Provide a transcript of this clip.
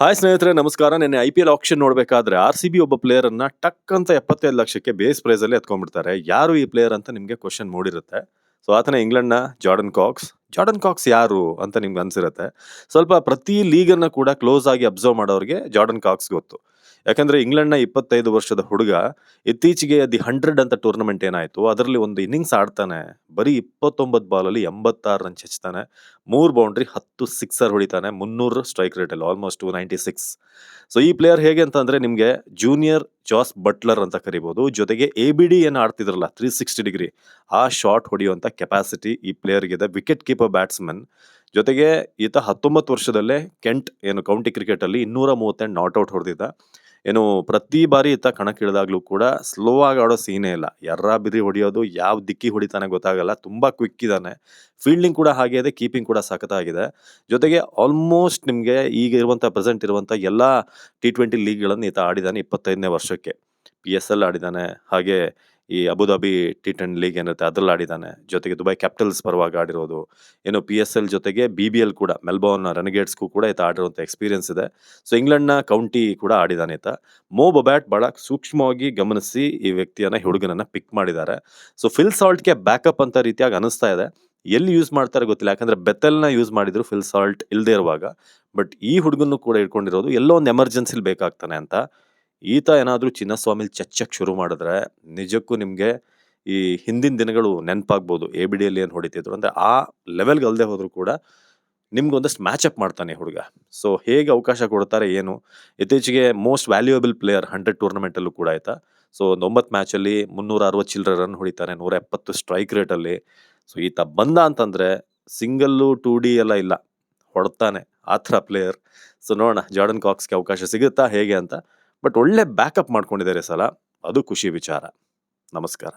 Hi ಸ್ನೇಹಿತರೆ, ನಮಸ್ಕಾರ. ನಿನ್ನೆ IPL ಆಕ್ಷನ್ ನೋಡ್ಬೇಕಾದ್ರೆ RCB ಒಬ್ಬ ಪ್ಲೇಯರ್ ಅನ್ನ ಟಕ್ ಅಂತ 75 ಲಕ್ಷಕ್ಕೆ ಬೇಸ್ ಪ್ರೈಸ್ ಅಲ್ಲಿ ಎತ್ಕೊಂಡ್ಬಿಡ್ತಾರೆ. ಯಾರು ಈ ಪ್ಲೇಯರ್ ಅಂತ ನಿಮ್ಗೆ ಕ್ವಶನ್ ಮೂಡಿರುತ್ತೆ. ಸೊ ಆತನ ಇಂಗ್ಲೆಂಡ್ ನ ಜಾರ್ಡನ್ ಕಾಕ್ಸ್ ಯಾರು ಅಂತ ನಿಮ್ಗೆ ಅನ್ಸಿರುತ್ತೆ. ಸ್ವಲ್ಪ ಪ್ರತಿ ಲೀಗ್ ಅನ್ನ ಕೂಡ ಕ್ಲೋಸ್ ಆಗಿ ಅಬ್ಸರ್ವ್ ಮಾಡೋರಿಗೆ ಜಾರ್ಡನ್ ಕಾಕ್ಸ್ ಗೊತ್ತು. ಯಾಕಂದ್ರೆ ಇಂಗ್ಲೆಂಡ್ ನ 25 ವರ್ಷದ ಹುಡುಗ ಇತ್ತೀಚೆಗೆ ದಿ 100 ಅಂತ ಟೂರ್ನಮೆಂಟ್ ಏನಾಯ್ತು, ಅದರಲ್ಲಿ ಒಂದು ಇನ್ನಿಂಗ್ಸ್ ಆಡ್ತಾನೆ. ಬರೀ 29 ಬಾಲಲ್ಲಿ 86 ರನ್ ಚೆಚ್ತಾನೆ, 3 ಬೌಂಡ್ರಿ, 10 ಸಿಕ್ಸರ್ ಹೊಡಿತಾನೆ, 300 ಸ್ಟ್ರೈಕ್ ರೇಟ್ ಅಲ್ಲಿ, ಆಲ್ಮೋಸ್ಟ್ 296. ಸೊ ಈ ಪ್ಲೇಯರ್ ಹೇಗೆ ಅಂತ ಅಂದ್ರೆ ನಿಮ್ಗೆ ಜೂನಿಯರ್ ಜಾಸ್ ಬಟ್ಲರ್ ಅಂತ ಕರಿಬಹುದು. ಜೊತೆಗೆ ABD ಏನ್ ಆಡ್ತಿದ್ರಲ್ಲ 360 ಡಿಗ್ರಿ, ಆ ಶಾಟ್ ಹೊಡೆಯುವಂತ ಕೆಪಾಸಿಟಿ ಈ ಪ್ಲೇಯರ್ ಗಿದೆ. Wicket keeper batsman. ಜೊತೆಗೆ ಈತ 19 ವರ್ಷದಲ್ಲೇ ಕೆಂಟ್ ಏನು ಕೌಂಟಿ ಕ್ರಿಕೆಟ್ ಅಲ್ಲಿ 238 ನಾಟ್ ಔಟ್ ಹೊಡೆದಿದ್ದ. ಏನು ಪ್ರತಿ ಬಾರಿ ಈತ ಕಣಕ್ಕಿಳಿದಾಗ್ಲೂ ಕೂಡ ಸ್ಲೋ ಆಗಿ ಆಡೋ ಸೀನೇ ಇಲ್ಲ. ಎರ್ರ ಬಿರಿ ಹೊಡಿಯೋದು, ಯಾವ ದಿಕ್ಕಿ ಹೊಡಿತಾನೆ ಗೊತ್ತಾಗಲ್ಲ. ತುಂಬಾ ಕ್ವಿಕ್ ಇದ್ದಾನೆ. ಫೀಲ್ಡಿಂಗ್ ಕೂಡ ಹಾಗೆ ಇದೆ, ಕೀಪಿಂಗ್ ಕೂಡ ಸಖತ್ತಾಗಿದೆ. ಜೊತೆಗೆ ಆಲ್ಮೋಸ್ಟ್ ನಿಮ್ಗೆ ಈಗ ಇರುವಂತ ಪ್ರೆಸೆಂಟ್ ಇರುವಂತ ಎಲ್ಲಾ T20 ಲೀಗ್ಗಳನ್ನು ಈತ ಆಡಿದಾನೆ 25ನೇ ವರ್ಷಕ್ಕೆ. PSL ಆಡಿದಾನೆ, ಹಾಗೆ ಈ ಅಬುದಾಬಿ T10 ಲೀಗ್ ಏನಿರುತ್ತೆ ಅದ್ರಲ್ಲಿ ಆಡಿದಾನೆ. ಜೊತೆಗೆ ದುಬೈ ಕ್ಯಾಪಿಟಲ್ಸ್ ಪರವಾಗಿ ಆಡಿರೋದು, ಏನು PSL ಜೊತೆಗೆ BBL ಕೂಡ, ಮೆಲ್ಬೋರ್ನ್ ರೆನಿಗೇಟ್ಸ್ಗೂ ಕೂಡ ಈತ ಆಡಿರುವಂತ ಎಕ್ಸ್ಪೀರಿಯನ್ಸ್ ಇದೆ. ಸೊ ಇಂಗ್ಲೆಂಡ್ ನ ಕೌಂಟಿ ಕೂಡ ಆಡಿದಾನೆ ಈತ. ಮೋ ಬೊಬ್ಯಾಟ್ ಬಹಳ ಸೂಕ್ಷ್ಮವಾಗಿ ಗಮನಿಸಿ ಈ ವ್ಯಕ್ತಿಯನ್ನ, ಈ ಹುಡುಗನನ್ನ ಪಿಕ್ ಮಾಡಿದ್ದಾರೆ. ಸೊ ಫಿಲ್ ಸಾಲ್ಟ್ಗೆ ಬ್ಯಾಕಪ್ ಅಂತ ರೀತಿಯಾಗಿ ಅನಿಸ್ತಾ ಇದೆ. ಎಲ್ಲಿ ಯೂಸ್ ಮಾಡ್ತಾರೆ ಗೊತ್ತಿಲ್ಲ, ಯಾಕಂದ್ರೆ ಬೆತೆಲ್ನ ಯೂಸ್ ಮಾಡಿದ್ರು ಫಿಲ್ ಸಾಲ್ಟ್ ಇಲ್ದೇ ಇರುವಾಗ. ಬಟ್ ಈ ಹುಡುಗನ್ನು ಕೂಡ ಇಟ್ಕೊಂಡಿರೋದು ಎಲ್ಲೋ ಒಂದು ಎಮರ್ಜೆನ್ಸಿಲಿ ಬೇಕಾಗ್ತಾನೆ ಅಂತ. ಈತ ಏನಾದ್ರೂ ಚಿನ್ನಸ್ವಾಮಿಲ್ ಚಚ್ಚಕ್ ಶುರು ಮಾಡಿದ್ರೆ ನಿಜಕ್ಕೂ ನಿಮ್ಗೆ ಈ ಹಿಂದಿನ ದಿನಗಳು ನೆನಪಾಗ್ಬೋದು. ABD ಅಲ್ಲಿ ಏನ್ ಹೊಡಿತಿದ್ರು ಅಂದ್ರೆ ಆ ಲೆವೆಲ್ಗೆ ಅಲ್ದೇ ಹೋದ್ರು ಕೂಡ ನಿಮ್ಗೊಂದಷ್ಟು ಮ್ಯಾಚ್ ಅಪ್ ಮಾಡ್ತಾನೆ ಈ ಹುಡುಗ. ಸೊ ಹೇಗೆ ಅವಕಾಶ ಕೊಡ್ತಾರೆ ಏನು. ಇತ್ತೀಚೆಗೆ ಮೋಸ್ಟ್ ವ್ಯಾಲ್ಯೂಯಬಲ್ ಪ್ಲೇಯರ್ 100 ಟೂರ್ನಮೆಂಟ್ ಅಲ್ಲೂ ಕೂಡ ಆಯ್ತಾ. ಸೊ ಒಂದು 9 ಮ್ಯಾಚ್ ಅಲ್ಲಿ 360 ಚಿಲ್ಲರೆ ರನ್ ಹೊಡಿತಾನೆ, 170 ಸ್ಟ್ರೈಕ್ ರೇಟ್ ಅಲ್ಲಿ. ಸೊ ಈತ ಬಂದ ಅಂತಂದ್ರೆ ಸಿಂಗಲ್ಲು 2D ಎಲ್ಲ ಇಲ್ಲ, ಹೊಡ್ತಾನೆ ಆ ಥರ ಪ್ಲೇಯರ್. ಸೊ ನೋಡೋಣ ಜಾರ್ಡನ್ ಕಾಕ್ಸ್ಗೆ ಅವಕಾಶ ಸಿಗುತ್ತಾ ಹೇಗೆ ಅಂತ. ಬಟ್ ಒಳ್ಳೆ ಬ್ಯಾಕಪ್ ಮಾಡ್ಕೊಂಡಿದ್ದಾರೆ ಈ ಸಲ, ಅದು ಖುಷಿ ವಿಚಾರ. ನಮಸ್ಕಾರ.